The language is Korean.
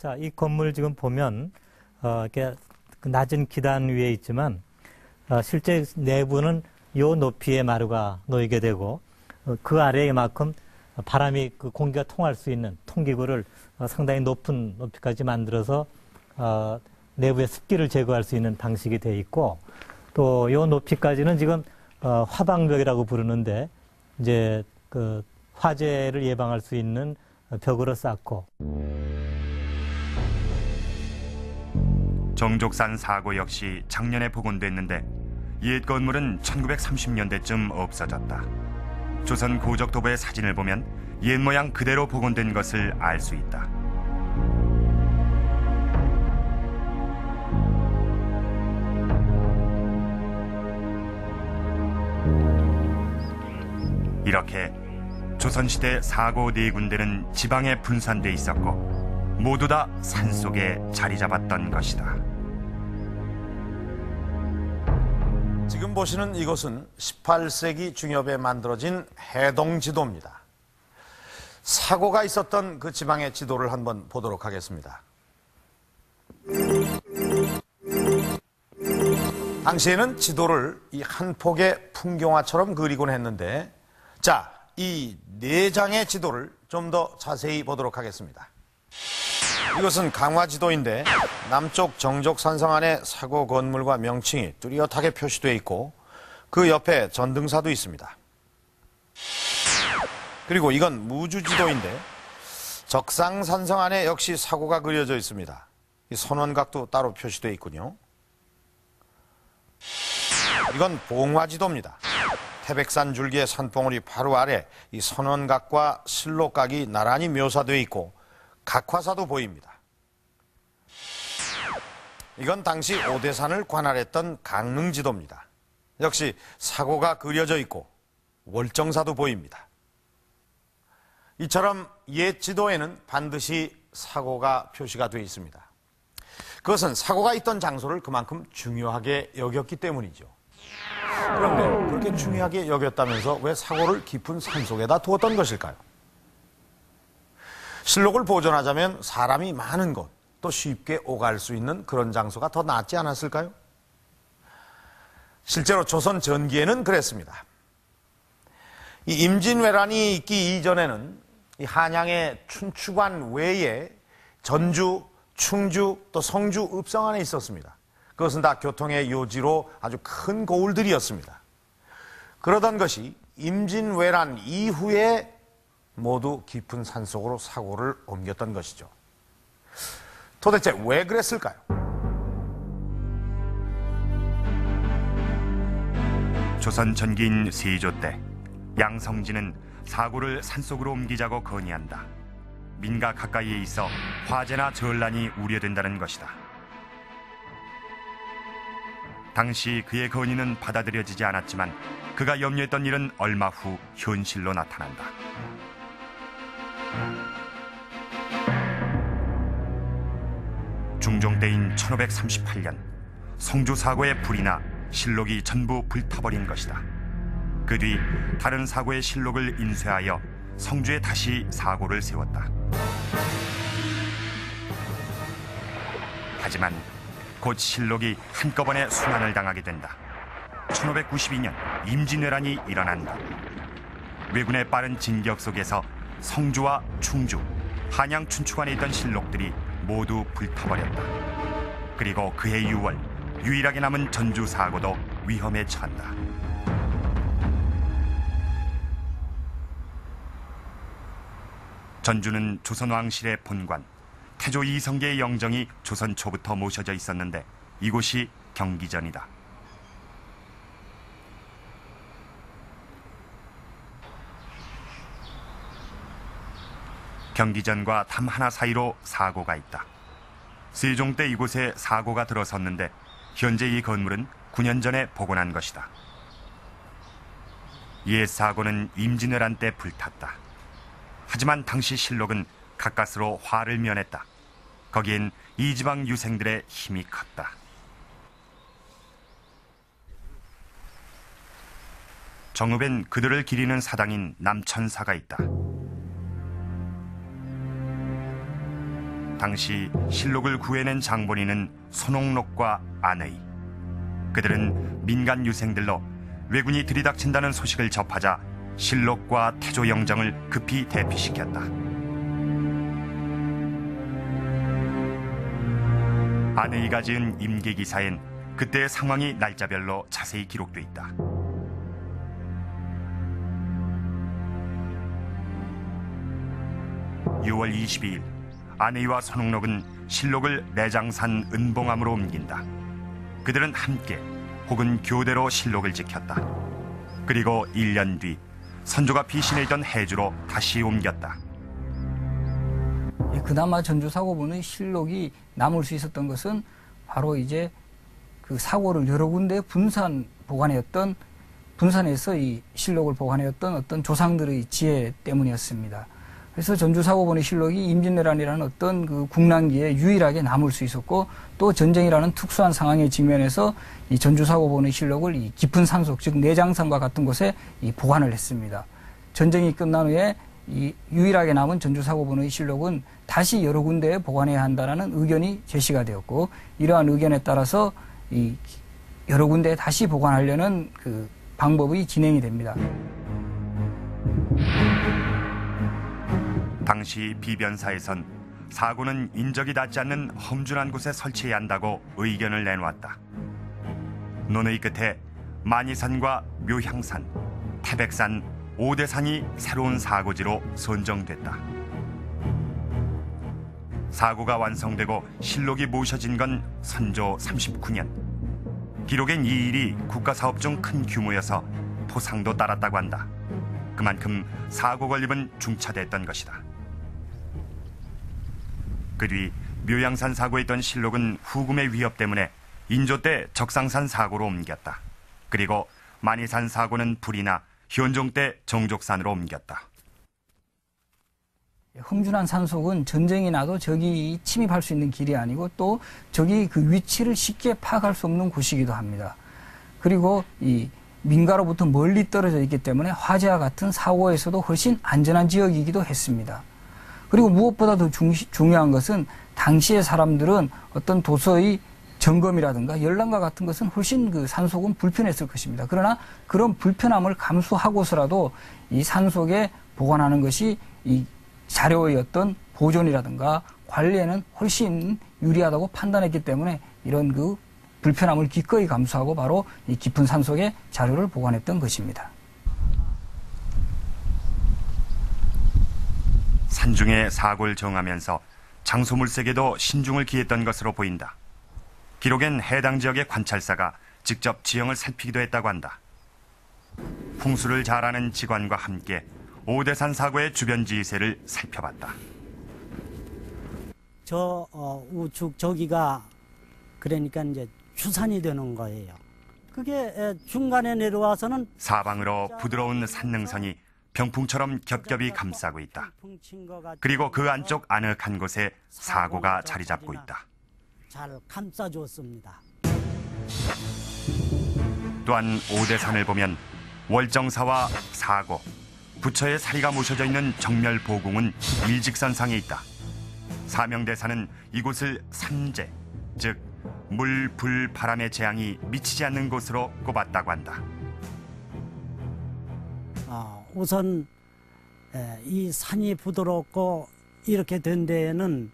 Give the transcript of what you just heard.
자, 이 건물 지금 보면 이렇게 낮은 기단 위에 있지만 실제 내부는 요 높이의 마루가 놓이게 되고 그 아래에만큼 바람이 그 공기가 통할 수 있는 통기구를 상당히 높은 높이까지 만들어서 내부의 습기를 제거할 수 있는 방식이 되어 있고 또 요 높이까지는 지금 화방벽이라고 부르는데 이제 그 화재를 예방할 수 있는 벽으로 쌓고. 정족산 사고 역시 작년에 복원됐는데 옛 건물은 1930년대쯤 없어졌다. 조선 고적도보의 사진을 보면 옛 모양 그대로 복원된 것을 알 수 있다. 이렇게 조선시대 사고 4군데는 지방에 분산돼 있었고 모두 다 산속에 자리 잡았던 것이다. 지금 보시는 이곳은 18세기 중엽에 만들어진 해동지도입니다. 사고가 있었던 그 지방의 지도를 한번 보도록 하겠습니다. 당시에는 지도를 이 한 폭의 풍경화처럼 그리곤 했는데 자, 이 4장의 지도를 좀 더 자세히 보도록 하겠습니다. 이것은 강화지도인데 남쪽 정족산성 안에 사고 건물과 명칭이 뚜렷하게 표시되어 있고 그 옆에 전등사도 있습니다. 그리고 이건 무주지도인데 적상산성 안에 역시 사고가 그려져 있습니다. 이 선원각도 따로 표시되어 있군요. 이건 봉화지도입니다. 태백산 줄기의 산봉우리 바로 아래 이 선원각과 실록각이 나란히 묘사되어 있고 각화사도 보입니다. 이건 당시 오대산을 관할했던 강릉지도입니다. 역시 사고가 그려져 있고 월정사도 보입니다. 이처럼 옛 지도에는 반드시 사고가 표시가 되어 있습니다. 그것은 사고가 있던 장소를 그만큼 중요하게 여겼기 때문이죠. 그런데 그렇게 중요하게 여겼다면서 왜 사고를 깊은 산속에다 두었던 것일까요? 실록을 보존하자면 사람이 많은 곳, 또 쉽게 오갈 수 있는 그런 장소가 더 낫지 않았을까요? 실제로 조선 전기에는 그랬습니다. 이 임진왜란이 있기 이전에는 이 한양의 춘추관 외에 전주, 충주, 또 성주, 읍성 안에 있었습니다. 그것은 다 교통의 요지로 아주 큰 고을들이었습니다. 그러던 것이 임진왜란 이후에 모두 깊은 산속으로 사고를 옮겼던 것이죠. 도대체 왜 그랬을까요? 조선 전기인 세조 때 양성진은 사고를 산속으로 옮기자고 건의한다. 민가 가까이에 있어 화재나 전란이 우려된다는 것이다. 당시 그의 건의는 받아들여지지 않았지만 그가 염려했던 일은 얼마 후 현실로 나타난다. 중종 때인 1538년 성주 사고에 불이 나 실록이 전부 불타버린 것이다. 그 뒤 다른 사고의 실록을 인쇄하여 성주에 다시 사고를 세웠다. 하지만 곧 실록이 한꺼번에 순환을 당하게 된다. 1592년 임진왜란이 일어난다. 왜군의 빠른 진격 속에서 성주와 충주, 한양 춘추관에 있던 실록들이 모두 불타버렸다. 그리고 그해 6월 유일하게 남은 전주 사고도 위험에 처한다. 전주는 조선 왕실의 본관, 태조 이성계의 영정이 조선 초부터 모셔져 있었는데 이곳이 경기전이다. 경기전과 담 하나 사이로 사고가 있다. 세종 때 이곳에 사고가 들어섰는데 현재 이 건물은 9년 전에 복원한 것이다. 옛 사고는 임진왜란 때 불탔다. 하지만 당시 실록은 가까스로 화를 면했다. 거기엔 이 지방 유생들의 힘이 컸다. 정읍엔 그들을 기리는 사당인 남천사가 있다. 당시 실록을 구해낸 장본인은 손옥록과 안의. 그들은 민간 유생들로 왜군이 들이닥친다는 소식을 접하자 실록과 태조 영정을 급히 대피시켰다. 안의가 지은 임기기사엔 그때의 상황이 날짜별로 자세히 기록돼 있다. (6월 22일) 안의와 손옥록은 실록을 내장산 은봉암으로 옮긴다. 그들은 함께 혹은 교대로 실록을 지켰다. 그리고 1년 뒤 선조가 피신해 있던 해주로 다시 옮겼다. 그나마 전주사고본의 실록이 남을 수 있었던 것은 바로 이제 그 사고를 여러 군데 분산해서 이 실록을 보관해왔던 어떤 조상들의 지혜 때문이었습니다. 그래서 전주사고본의 실록이 임진왜란이라는 어떤 그 국난기에 유일하게 남을 수 있었고, 또 전쟁이라는 특수한 상황에 직면해서 이 전주사고본의 실록을 이 깊은 산속, 즉 내장산과 같은 곳에 이 보관을 했습니다. 전쟁이 끝난 후에 이 유일하게 남은 전주사고본의 실록은 다시 여러 군데에 보관해야 한다는 의견이 제시가 되었고, 이러한 의견에 따라서 이 여러 군데에 다시 보관하려는 그 방법이 진행이 됩니다. 당시 비변사에선 사고는 인적이 닿지 않는 험준한 곳에 설치해야 한다고 의견을 내놓았다. 논의 끝에 만이산과 묘향산, 태백산, 오대산이 새로운 사고지로 선정됐다. 사고가 완성되고 실록이 모셔진 건 선조 39년. 기록엔 이 일이 국가사업 중 큰 규모여서 포상도 따랐다고 한다. 그만큼 사고 건립은 중차대했던 것이다. 그 뒤 묘양산 사고에 있던 실록은 후금의 위협 때문에 인조 때 적상산 사고로 옮겼다. 그리고 만이산 사고는 불이나 현종 때 정족산으로 옮겼다. 험준한 산속은 전쟁이 나도 적이 침입할 수 있는 길이 아니고, 또 적이 그 위치를 쉽게 파악할 수 없는 곳이기도 합니다. 그리고 이 민가로부터 멀리 떨어져 있기 때문에 화재와 같은 사고에서도 훨씬 안전한 지역이기도 했습니다. 그리고 무엇보다 더 중요한 것은 당시의 사람들은 어떤 도서의 점검이라든가 열람과 같은 것은 훨씬 그 산속은 불편했을 것입니다. 그러나 그런 불편함을 감수하고서라도 이 산속에 보관하는 것이 이 자료의 어떤 보존이라든가 관리에는 훨씬 유리하다고 판단했기 때문에 이런 그 불편함을 기꺼이 감수하고 바로 이 깊은 산속에 자료를 보관했던 것입니다. 산중의 사고를 정하면서 장소물색에도 신중을 기했던 것으로 보인다. 기록엔 해당 지역의 관찰사가 직접 지형을 살피기도 했다고 한다. 풍수를 잘 아는 직관과 함께 오대산 사고의 주변 지세를 살펴봤다. 저 우측 저기가 그러니까 이제 추산이 되는 거예요. 그게 중간에 내려와서는 사방으로 부드러운 산능선이 병풍처럼 겹겹이 감싸고 있다. 그리고 그 안쪽 아늑한 곳에 사고가 자리 잡고 있다. 잘 감싸줬습니다. 또한 오대산을 보면 월정사와 사고, 부처의 사리가 모셔져 있는 정멸보궁은 일직선상에 있다. 사명대사는 이곳을 삼재, 즉 물, 불, 바람의 재앙이 미치지 않는 곳으로 꼽았다고 한다. 우선 이 산이 부드럽고 이렇게 된 데에는